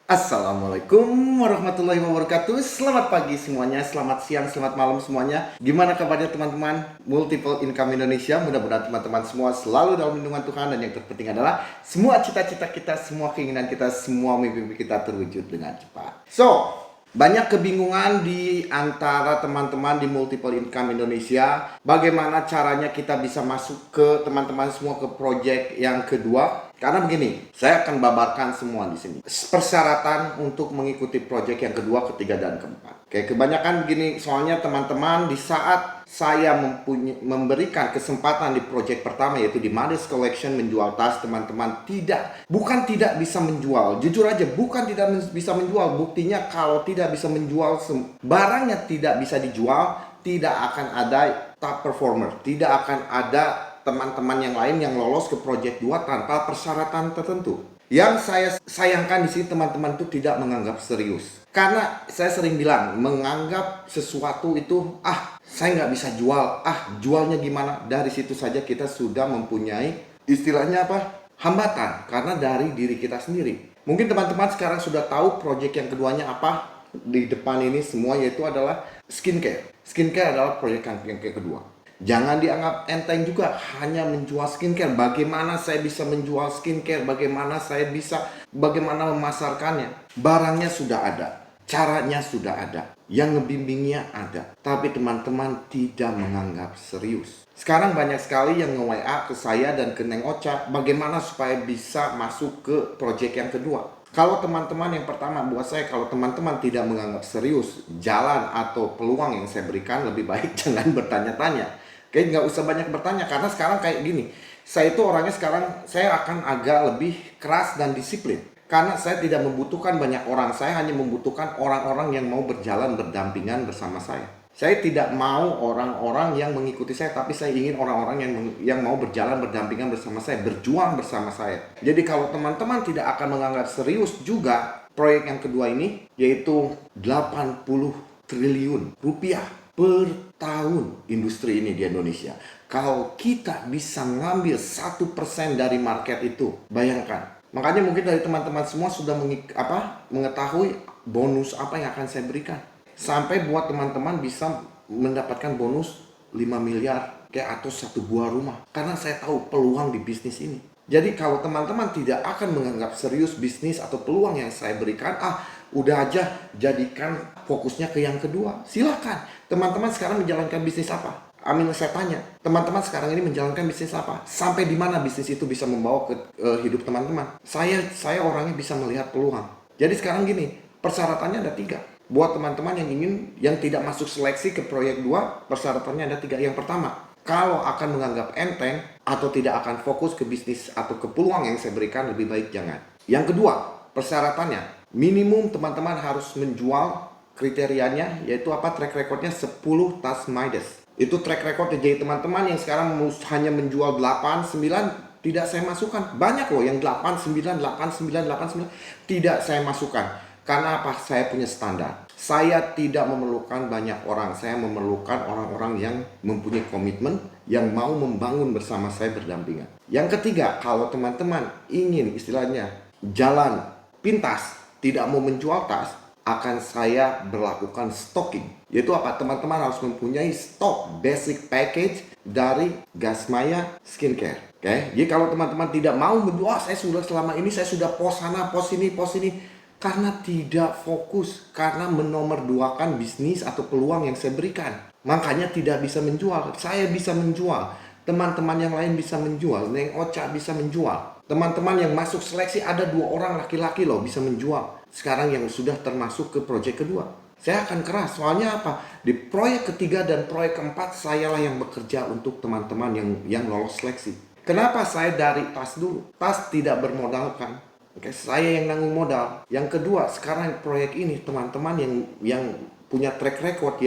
Assalamualaikum warahmatullahi wabarakatuh. Selamat pagi semuanya, selamat siang, selamat malam semuanya. Gimana kabarnya teman-teman Multiple Income Indonesia? Mudah-mudahan teman-teman semua selalu dalam lindungan Tuhan. Dan yang terpenting adalah semua cita-cita kita, semua keinginan kita, semua mimpi kita terwujud dengan cepat. Banyak kebingungan di antara teman-teman di Multiple Income Indonesia. Bagaimana caranya kita bisa masuk ke teman-teman semua ke project yang kedua? Karena begini, saya akan babarkan semua di sini. Persyaratan untuk mengikuti project yang kedua, ketiga, dan keempat. Oke, kebanyakan begini, soalnya teman-teman di saat saya memberikan kesempatan di project pertama yaitu di Midas Collection menjual tas, teman-teman bukan tidak bisa menjual. Jujur aja, bukan tidak bisa menjual. Buktinya kalau tidak bisa menjual, barangnya tidak bisa dijual, tidak akan ada top performer, tidak akan ada teman-teman yang lain yang lolos ke project 2 tanpa persyaratan tertentu. Yang saya sayangkan di sini teman-teman itu tidak menganggap serius. Karena saya sering bilang, menganggap sesuatu itu, saya nggak bisa jual, jualnya gimana? Dari situ saja kita sudah mempunyai istilahnya apa? Hambatan, karena dari diri kita sendiri. Mungkin teman-teman sekarang sudah tahu project yang keduanya apa? Di depan ini semua yaitu adalah skincare. Skincare adalah project yang kedua. Jangan dianggap enteng juga hanya menjual skincare. Bagaimana saya bisa menjual skincare? Bagaimana memasarkannya? Barangnya sudah ada, caranya sudah ada, yang ngebimbingnya ada. Tapi teman-teman tidak menganggap serius. Sekarang banyak sekali yang nge-WA ke saya dan ke Neng Ocha, bagaimana supaya bisa masuk ke project yang kedua. Kalau teman-teman yang pertama, buat saya kalau teman-teman tidak menganggap serius jalan atau peluang yang saya berikan, lebih baik jangan bertanya-tanya. Oke, nggak usah banyak bertanya, karena sekarang kayak gini. Saya itu orangnya sekarang, saya akan agak lebih keras dan disiplin. Karena saya tidak membutuhkan banyak orang, saya hanya membutuhkan orang-orang yang mau berjalan berdampingan bersama saya. Saya tidak mau orang-orang yang mengikuti saya, tapi saya ingin orang-orang yang mau berjalan berdampingan bersama saya, berjuang bersama saya. Jadi kalau teman-teman tidak akan menganggap serius juga proyek yang kedua ini, yaitu 80 triliun rupiah per tahun industri ini di Indonesia. Kalau kita bisa ngambil 1% dari market itu, bayangkan. Makanya mungkin dari teman-teman semua sudah mengetahui bonus apa yang akan saya berikan. Sampai buat teman-teman bisa mendapatkan bonus 5 miliar kayak atau satu buah rumah. Karena saya tahu peluang di bisnis ini. Jadi kalau teman-teman tidak akan menganggap serius bisnis atau peluang yang saya berikan, udah aja jadikan fokusnya ke yang kedua. Silakan. Teman-teman sekarang menjalankan bisnis apa? Saya tanya, teman-teman sekarang ini menjalankan bisnis apa? Sampai di mana bisnis itu bisa membawa ke hidup teman-teman? Saya orangnya bisa melihat peluang. Jadi sekarang gini, persyaratannya ada 3. Buat teman-teman yang tidak masuk seleksi ke proyek 2, persyaratannya ada 3. Yang pertama, kalau akan menganggap enteng atau tidak akan fokus ke bisnis atau ke peluang yang saya berikan, lebih baik jangan. Yang kedua, persyaratannya minimum teman-teman harus menjual, kriterianya yaitu track recordnya 10 tas Midas. Itu track recordnya. Jadi teman-teman yang sekarang hanya menjual 8, 9 tidak saya masukkan. Banyak loh yang 8, 9, 8, 9, 8, 9 tidak saya masukkan. Karena apa? Saya punya standar. Saya tidak memerlukan banyak orang. Saya memerlukan orang-orang yang mempunyai komitmen, yang mau membangun bersama saya berdampingan. Yang ketiga, kalau teman-teman ingin istilahnya jalan pintas, tidak mau menjual tas, akan saya berlakukan stocking. Yaitu apa? Teman-teman harus mempunyai stok basic package dari Gasmaya Skincare. Oke? Jadi kalau teman-teman tidak mau menjual, saya sudah pos sana, pos sini, karena tidak fokus, karena menomorduakan bisnis atau peluang yang saya berikan. Makanya tidak bisa menjual. Saya bisa menjual. Teman-teman yang lain bisa menjual. Neng Ocha bisa menjual. Teman-teman yang masuk seleksi ada 2 orang laki-laki loh bisa menjual. Sekarang yang sudah termasuk ke proyek kedua. Saya akan keras, soalnya apa? Di proyek ketiga dan proyek keempat, sayalah yang bekerja untuk teman-teman yang lolos seleksi. Kenapa saya dari tas dulu? Tas tidak bermodalkan. Oke, saya yang nanggung modal. Yang kedua, sekarang proyek ini teman-teman yang punya track record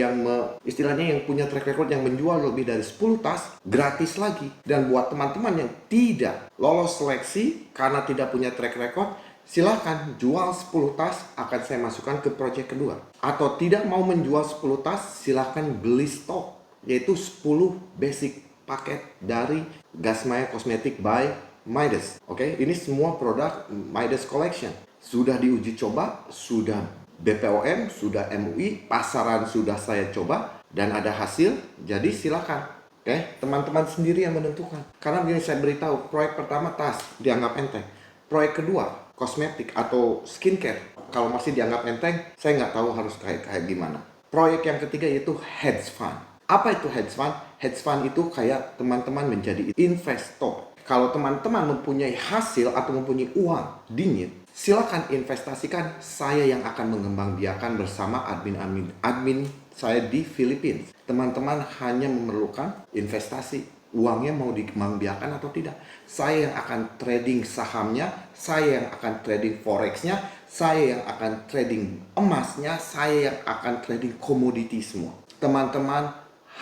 istilahnya yang punya track record yang menjual lebih dari 10 tas gratis lagi. Dan buat teman-teman yang tidak lolos seleksi karena tidak punya track record, silahkan jual 10 tas, akan saya masukkan ke project kedua. Atau tidak mau menjual 10 tas, silahkan beli stok, yaitu 10 basic paket dari Gasmaya Cosmetic by Midas. Oke, ini semua produk Midas Collection. Sudah diuji coba, sudah BPOM, sudah MUI, pasaran sudah saya coba, dan ada hasil, jadi silakan. Oke, teman-teman sendiri yang menentukan. Karena begini saya beritahu, proyek pertama tas, dianggap enteng. Proyek kedua, kosmetik atau skincare, kalau masih dianggap enteng, saya nggak tahu harus kayak gimana. Proyek yang ketiga yaitu hedge fund. Apa itu hedge fund? Hedge fund itu kayak teman-teman menjadi investor. Kalau teman-teman mempunyai hasil atau mempunyai uang dingin, silakan investasikan. Saya yang akan mengembangbiakan bersama admin saya di Filipina. Teman-teman hanya memerlukan investasi. Uangnya mau dikembangbiakan atau tidak. Saya yang akan trading sahamnya, saya yang akan trading forexnya, saya yang akan trading emasnya, saya yang akan trading komoditi semua. Teman-teman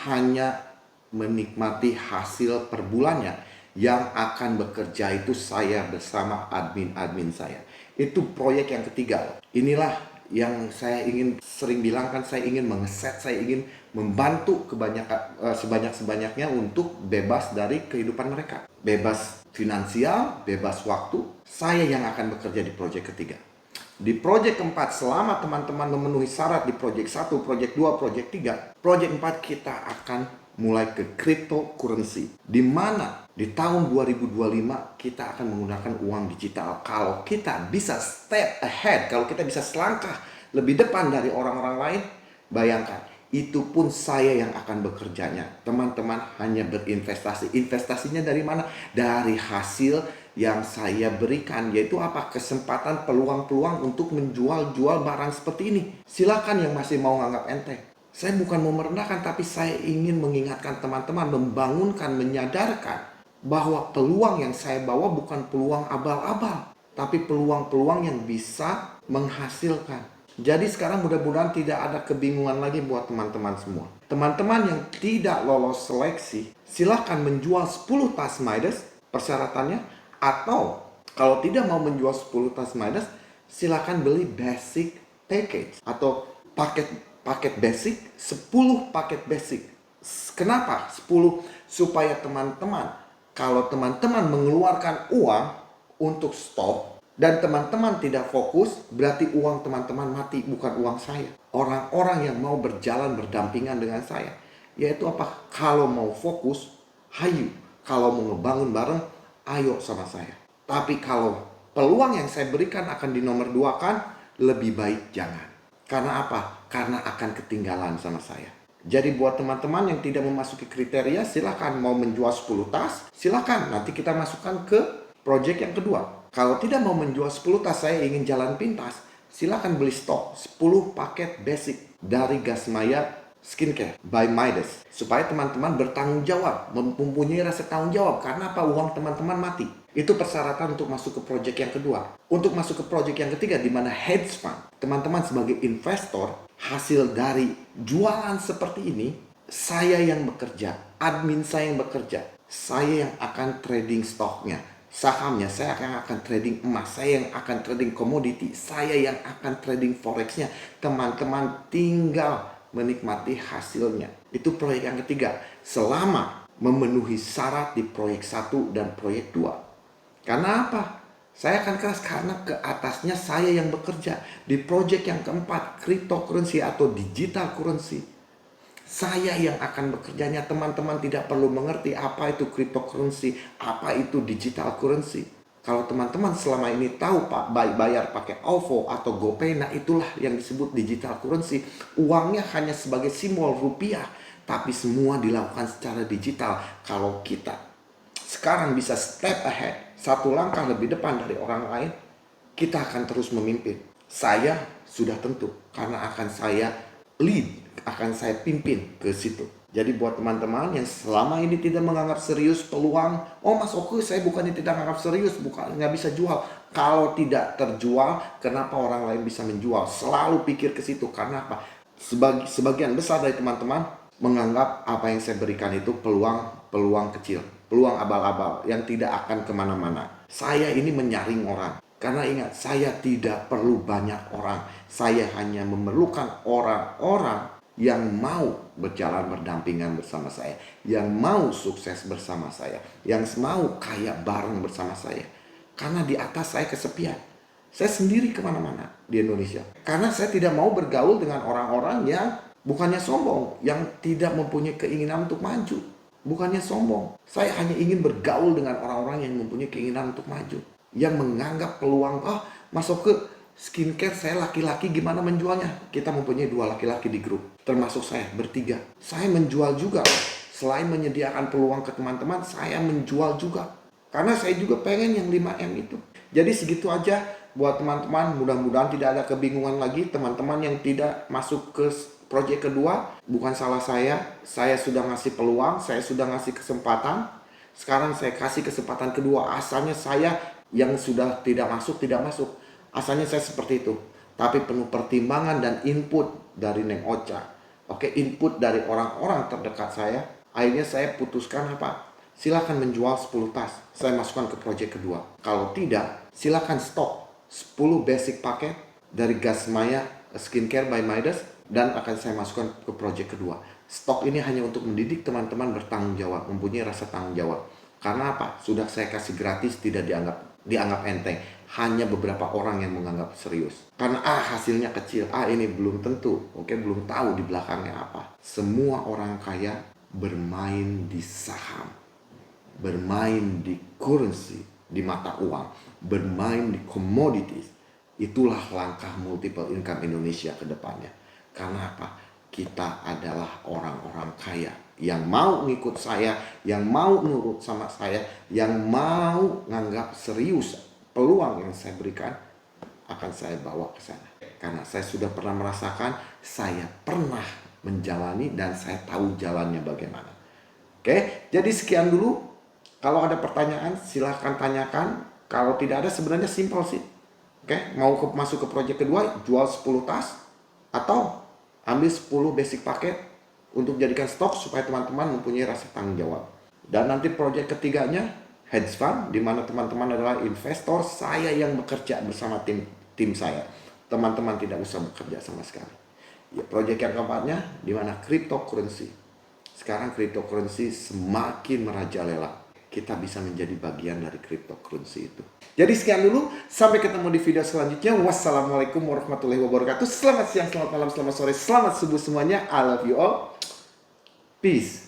hanya menikmati hasil per bulannya. Yang akan bekerja itu saya bersama admin saya. Itu proyek yang ketiga. Inilah yang saya ingin sering bilang kan, saya ingin mengeset, saya ingin membantu sebanyak-banyaknya untuk bebas dari kehidupan mereka. Bebas finansial, bebas waktu. Saya yang akan bekerja di proyek ketiga. Di proyek keempat, selama teman-teman memenuhi syarat di proyek 1, proyek 2, proyek 3, proyek 4 kita akan mulai ke cryptocurrency. Di mana di tahun 2025 kita akan menggunakan uang digital. Kalau kita bisa step ahead, kalau kita bisa selangkah lebih depan dari orang-orang lain, bayangkan, itu pun saya yang akan bekerjanya. Teman-teman hanya berinvestasi. Investasinya dari mana? Dari hasil yang saya berikan, yaitu apa? Kesempatan, peluang-peluang untuk menjual barang seperti ini. Silakan yang masih mau nganggap enteng. Saya bukan mau merendahkan, tapi saya ingin mengingatkan teman-teman, membangunkan, menyadarkan bahwa peluang yang saya bawa bukan peluang abal-abal, tapi peluang-peluang yang bisa menghasilkan. Jadi sekarang mudah-mudahan tidak ada kebingungan lagi buat teman-teman semua. Teman-teman yang tidak lolos seleksi, silahkan menjual 10 tas Midas persyaratannya. Atau kalau tidak mau menjual 10 tas Midas, silahkan beli basic package atau paket basic, 10 paket basic. Kenapa 10? Supaya teman-teman, kalau teman-teman mengeluarkan uang untuk stok dan teman-teman tidak fokus, berarti uang teman-teman mati, bukan uang saya. Orang-orang yang mau berjalan berdampingan dengan saya, yaitu apa? Kalau mau fokus, hayu. Kalau mau ngebangun bareng, ayo sama saya. Tapi kalau peluang yang saya berikan akan dinomor duakan, lebih baik jangan. Karena apa? Karena akan ketinggalan sama saya. Jadi buat teman-teman yang tidak memasuki kriteria, silakan mau menjual 10 tas, silakan. Nanti kita masukkan ke project yang kedua. Kalau tidak mau menjual 10 tas, saya ingin jalan pintas, silakan beli stok 10 paket basic dari Gasmaya Skincare by Midas. Supaya teman-teman bertanggung jawab, mempunyai rasa tanggung jawab. Karena apa? Uang teman-teman mati. Itu persyaratan untuk masuk ke project yang kedua. Untuk masuk ke project yang ketiga, di mana hedge fund. Teman-teman sebagai investor, hasil dari jualan seperti ini, saya yang bekerja, admin saya yang bekerja, saya yang akan trading stoknya, sahamnya, saya akan trading emas, saya yang akan trading komoditi, saya yang akan trading forexnya. Teman-teman tinggal menikmati hasilnya. Itu proyek yang ketiga, selama memenuhi syarat di proyek 1 dan proyek 2. Karena apa? Saya akan keras karena ke atasnya saya yang bekerja. Di project yang keempat, cryptocurrency atau digital currency, saya yang akan bekerjanya. Teman-teman tidak perlu mengerti apa itu cryptocurrency, apa itu digital currency. Kalau teman-teman selama ini tahu Pak, bayar pakai OVO atau GoPay, nah itulah yang disebut digital currency. Uangnya hanya sebagai simbol rupiah, tapi semua dilakukan secara digital. Kalau kita sekarang bisa step ahead, satu langkah lebih depan dari orang lain, kita akan terus memimpin. Saya sudah tentu, karena akan saya lead, akan saya pimpin ke situ. Jadi buat teman-teman yang selama ini tidak menganggap serius peluang, oh Mas Oku, saya bukannya tidak menganggap serius, bukan nggak bisa jual. Kalau tidak terjual, kenapa orang lain bisa menjual? Selalu pikir ke situ. Karena apa? Sebagian besar dari teman-teman menganggap apa yang saya berikan itu peluang kecil, peluang abal-abal yang tidak akan kemana-mana. Saya ini menyaring orang. Karena ingat, saya tidak perlu banyak orang. Saya hanya memerlukan orang-orang yang mau berjalan berdampingan bersama saya, yang mau sukses bersama saya, yang mau kaya bareng bersama saya. Karena di atas saya kesepian. Saya sendiri kemana-mana di Indonesia. Karena saya tidak mau bergaul dengan orang-orang yang bukannya sombong, yang tidak mempunyai keinginan untuk maju. Bukannya sombong. Saya hanya ingin bergaul dengan orang-orang yang mempunyai keinginan untuk maju. Yang menganggap peluang, masuk ke skincare, saya laki-laki gimana menjualnya? Kita mempunyai 2 laki-laki di grup, termasuk saya bertiga. Saya menjual juga. Selain menyediakan peluang ke teman-teman, saya menjual juga. Karena saya juga pengen yang 5M itu. Jadi segitu aja buat teman-teman. Mudah-mudahan tidak ada kebingungan lagi. Teman-teman yang tidak masuk ke proyek kedua, bukan salah saya. Saya sudah ngasih peluang, saya sudah ngasih kesempatan. Sekarang saya kasih kesempatan kedua. Asalnya saya yang sudah tidak masuk. Asalnya saya seperti itu. Tapi penuh pertimbangan dan input dari Neng Ocha. Oke, input dari orang-orang terdekat saya. Akhirnya saya putuskan apa? Silakan menjual 10 tas. Saya masukkan ke proyek kedua. Kalau tidak, silakan stok 10 basic paket dari Gasmaya Skincare by Midas dan akan saya masukkan ke proyek kedua. Stok ini hanya untuk mendidik teman-teman bertanggung jawab, mempunyai rasa tanggung jawab. Karena apa? Sudah saya kasih gratis, tidak dianggap enteng. Hanya beberapa orang yang menganggap serius. Karena hasilnya kecil, ini belum tentu. Oke, belum tahu di belakangnya apa. Semua orang kaya bermain di saham, bermain di currency, di mata uang, bermain di commodities. Itulah langkah multiple income Indonesia ke depannya. Karena apa? Kita adalah orang-orang kaya yang mau ngikut saya, yang mau nurut sama saya, yang mau nganggap serius peluang yang saya berikan, akan saya bawa ke sana. Karena saya sudah pernah merasakan, saya pernah menjalani dan saya tahu jalannya bagaimana. Oke, jadi sekian dulu. Kalau ada pertanyaan silahkan tanyakan. Kalau tidak ada, sebenarnya simpel sih. Oke, mau masuk ke proyek kedua, jual 10 tas atau ambil 10 basic paket untuk jadikan stok supaya teman-teman mempunyai rasa tanggung jawab. Dan nanti proyek ketiganya hedge fund, di mana teman-teman adalah investor, saya yang bekerja bersama tim saya. Teman-teman tidak usah bekerja sama sekali. Ya, proyek yang keempatnya di mana cryptocurrency. Sekarang cryptocurrency semakin merajalela. Kita bisa menjadi bagian dari cryptocurrency itu. Jadi sekian dulu, sampai ketemu di video selanjutnya. Wassalamualaikum warahmatullahi wabarakatuh. Selamat siang, selamat malam, selamat sore, selamat subuh semuanya. I love you all. Peace.